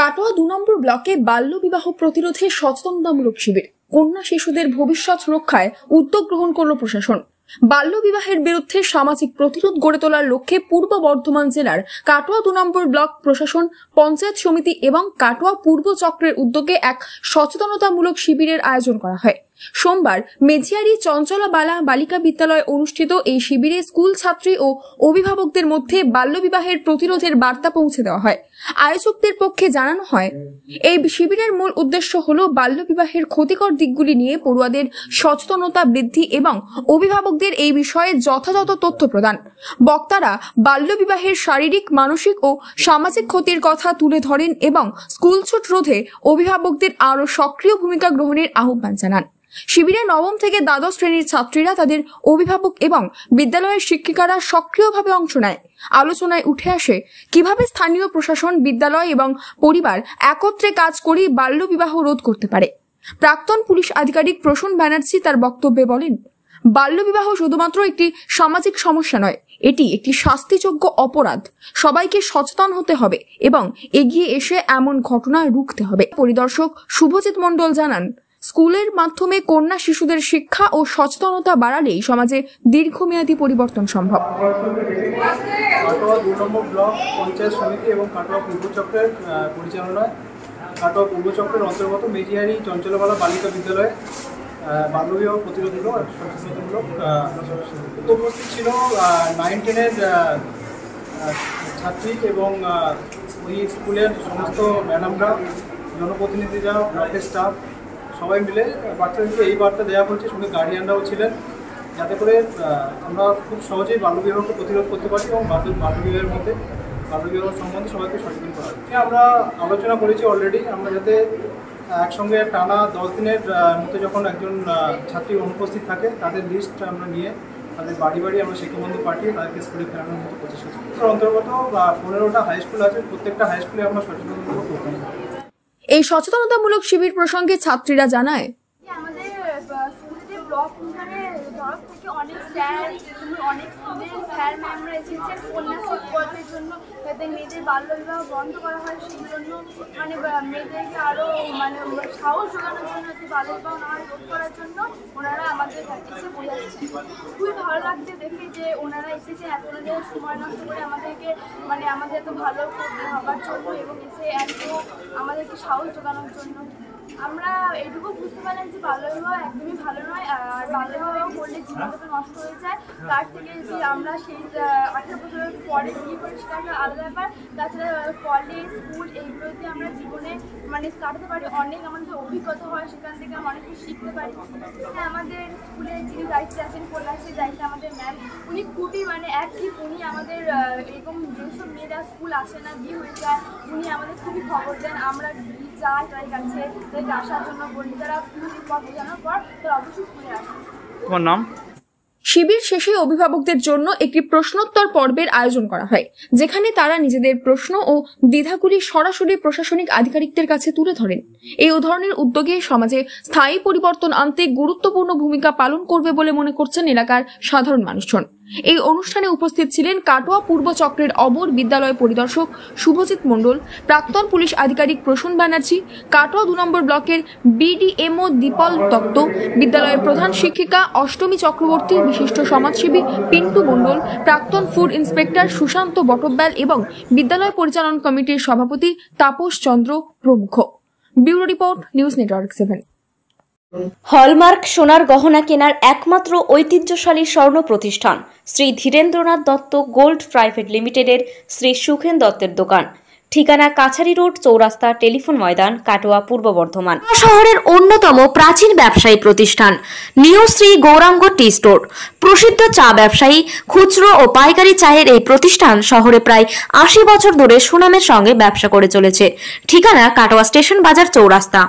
কাটোয়া ২ নম্বর ব্লকে বাল্য বিবাহ প্রতিরোধে সচেতনতামূলক শিবির। কন্যা শিশুদের ভবিষ্যৎ রক্ষায় উদ্যোগ গ্রহণ করল প্রশাসন। বাল্য বিবাহের বিরুদ্ধে সামাজিক প্রতিরোধ গড়ে তোলার লক্ষ্যে পূর্ব বর্ধমান জেলার কাটোয়া ২ নম্বর ব্লক প্রশাসন, পঞ্চায়েত সমিতি এবং কাটোয়া পূর্ব চক্রের উদ্যোগে এক সচেতনতামূলক শিবিরের আয়োজন করা হয়। সোমবার মেঝিয়ারি চঞ্চলা বালা বালিকা বিদ্যালয়ে অনুষ্ঠিত এই শিবিরে স্কুল ছাত্রী ও অভিভাবকদের মধ্যে বাল্যবিবাহের প্রতিরোধের বার্তা পৌঁছে দেওয়া হয়। আয়োজকদের পক্ষে জানানো হয়, এই শিবিরের মূল উদ্দেশ্য হল বাল্যবিবাহের ক্ষতিকর দিকগুলি নিয়ে পড়ুয়াদের সচেতনতা বৃদ্ধি এবং অভিভাবকদের এই বিষয়ে যথাযথ তথ্য প্রদান। বক্তারা বাল্যবিবাহের শারীরিক, মানসিক ও সামাজিক ক্ষতির কথা তুলে ধরেন এবং স্কুলছুট রোধে অভিভাবকদের আরও সক্রিয় ভূমিকা গ্রহণের আহ্বান জানান। শিবিরে নবম থেকে দ্বাদশ শ্রেণীর ছাত্রীরা, তাদের অভিভাবক এবং বিদ্যালয়ের শিক্ষিকারা সক্রিয়ভাবে অংশ নেয়। আলোচনায় উঠে আসে কিভাবে স্থানীয় প্রশাসন, বিদ্যালয় এবং পরিবার একত্রে কাজ করে বাল্যবিবাহ রোধ করতে পারে। প্রাক্তন পুলিশ আধিকারিক প্রসূন ব্যানার্জি তার বক্তব্যে বলেন, বাল্যবিবাহ শুধুমাত্র একটি সামাজিক সমস্যা নয়, এটি একটি শাস্তিযোগ্য অপরাধ। সবাইকে সচেতন হতে হবে এবং এগিয়ে এসে এমন ঘটনা রুখতে হবে। পরিদর্শক শুভজিৎ মণ্ডল জানান, স্কুলের মাধ্যমে কন্যা শিশুদের শিক্ষা ও সচেতনতা বাড়ালেই সমাজে দীর্ঘমেয়াদী পরিবর্তন সম্ভব। কাটোয়া ২ নম্বর ব্লক পঞ্চায়েত সমিতি এবং কাটোয়া পূর্ব চক্রের পরিচালনায় কাটোয়া পূর্ব চক্রের অন্তর্গত মেজিয়ারি চঞ্চলবালা বালিকা বিদ্যালয়ে বাল্যবিবাহ প্রতিরোধমূলক সচেতনতামূলক উপস্থিত ছিল 9-10-এর ছাত্রী এবং ওই স্কুলের সমস্ত ম্যাডামরা, জনপ্রতিনিধিরা, ব্লকের স্টাফ সবাই মিলে বাচ্চাদেরকে এই বার্তা দেওয়া হচ্ছে, সঙ্গে গার্ডিয়ানরাও ছিলেন, যাতে করে আমরা খুব সহজেই বাল্যবিবাহকে প্রতিরোধ করতে পারি এবং বাল্যবিবাহের মধ্যে বাল্যবিবাহ সম্বন্ধে সবাইকে সচেতন করা হয়। আমরা আলোচনা করেছি অলরেডি, আমরা যাতে একসঙ্গে টানা 10 দিনের মধ্যে যখন একজন ছাত্রী অনুপস্থিত থাকে তাদের লিস্ট আমরা নিয়ে তাদের বাড়ি বাড়ি আমরা শিক্ষাবন্ধু পাঠিয়ে তাদেরকে স্কুলে ফেরানোর মতো প্রচেষ্টা করছি। অন্তর্গত 15টা হাই স্কুল আছে, প্রত্যেকটা হাই স্কুলে আমরা সচেতনতামূলক প্রোগ্রাম। এই সচেতনতামূলক শিবির প্রসঙ্গে ছাত্রীরা জানায়, আমাদের স্কুলে ব্লক তরফ থেকে অনেক স্যার, অনেক স্কুলের স্যার ম্যামরা এসেছেন কন্যাশ্রী প্রকল্পের জন্য, যাতে মেয়েদের বাল্যবিবাহ বন্ধ করা হয় সেই জন্য, মানে মেয়েদেরকে আরও সাহস জোগানোর জন্য, যে বাল্যবিবাহ না রোধ করার জন্য ওনারা আমাদের এসে বোঝাচ্ছেন। খুবই ভালো লাগছে দেখে যে ওনারা এসেছে এত সময় নষ্ট করে আমাদেরকে আমাদের এত ভালো হবার জন্য এবং এসে এত আমাদেরকে সাহস জোগানোর জন্য। আমরা এটুকু বুঝতে পারলাম যে বাল্যবিবাহ একদমই ভালো নয়, আর বাল্যবিবাহ করলে জীবনটা নষ্ট হয়ে যায়। তার থেকে যে আমরা সেই 18 বছরের পরে বিয়ে করি সেটা একটা আলাদা ব্যাপার। তাছাড়া কলেজ, স্কুল এইগুলোতে আমরা জীবনে কাটাতে পারি, অনেক আমাদের অভিজ্ঞতা হয়, সেখান থেকে আমরা অনেক কিছু শিখতে পারি। হ্যাঁ, আমাদের স্কুলে যিনি দায়িত্বে আছেন, কন্যাশ্রীর দায়িত্বে আমাদের ম্যাম, উনি খুবই অ্যাক্টিভ। উনি আমাদের এরকম যেসব মেয়েরা স্কুল আসে না, বিয়ে হয়ে যায়, উনি আমাদের খুবই খবর দেন। আমরা যাই তাদের কাছে আসার জন্য বলি, তারা বোঝানোর পর তারা অবশ্যই স্কুলে আসে। তোমার নাম? শিবির শেষে অভিভাবকদের জন্য একটি প্রশ্নোত্তর পর্বের আয়োজন করা হয়, যেখানে তারা নিজেদের প্রশ্ন ও দ্বিধাগুলি সরাসরি প্রশাসনিক আধিকারিকদের কাছে তুলে ধরেন। এই ধরনের উদ্যোগে সমাজে স্থায়ী পরিবর্তন আনতে গুরুত্বপূর্ণ ভূমিকা পালন করবে বলে মনে করছেন এলাকার সাধারণ মানুষজন। এই অনুষ্ঠানে উপস্থিত ছিলেন কাটোয়া পূর্ব চক্রের অবর বিদ্যালয় পরিদর্শক শুভজিৎ মণ্ডল, প্রাক্তন পুলিশ আধিকারিক প্রসূন ব্যানার্জি, কাটোয়া 2 নম্বর ব্লকের বিডিএমও দীপল দত্ত, বিদ্যালয়ের প্রধান শিক্ষিকা অষ্টমী চক্রবর্তী, বিশিষ্ট সমাজসেবী পিন্টু মণ্ডল, প্রাক্তন ফুড ইন্সপেক্টর সুশান্ত বটব্যাল এবং বিদ্যালয় পরিচালন কমিটির সভাপতি তাপস চন্দ্র প্রমুখ। Bureau report, news network 7। Hallmark সোনার গহনা কেনার একমাত্র ঐতিহ্যশালী স্বর্ণ প্রতিষ্ঠান শ্রী ধীরেন্দ্রনাথ দত্ত গোল্ড প্রাইভেট লিমিটেডের শ্রী সুখেন দত্তের দোকান। ঠিকানা কাছারি রোড, চৌরাস্তা, টেলিফোন ময়দান, কাটোয়া, পূর্ব বর্ধমান। শহরের অন্যতম প্রাচীন ব্যবসায়ী প্রতিষ্ঠান new Shri Gauranga tea store. প্রসিদ্ধ চা ব্যবসায়ী, খুচরো ও পাইকারি চায়ের এই প্রতিষ্ঠান শহরে প্রায় 80 বছর ধরে সুনামের সঙ্গে ব্যবসা করে চলেছে। ঠিকানা কাটোয়া স্টেশন বাজার, চৌরাস্তা।